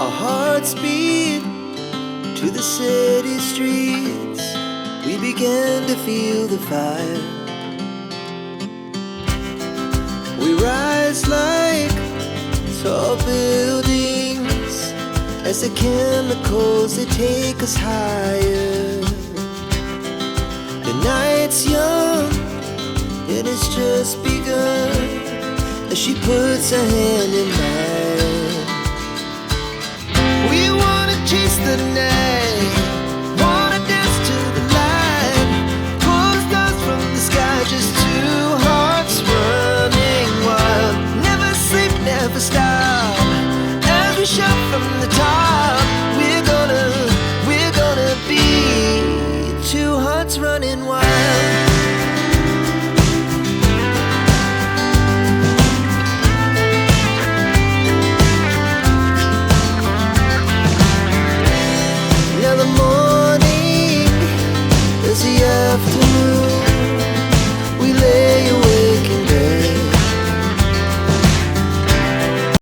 Our hearts beat to the city streets. We began to feel the fire. We rise like tall buildings as the chemicals, they take us higher. The night's young, it has just begun, as she puts her hand in mine. We wanna chase the night, wanna dance to the light, pull the stars from the sky, just two hearts running wild. Never sleep, never stop, as we shout from the top. We're gonna be two hearts running wild. Now the morning is the afternoon.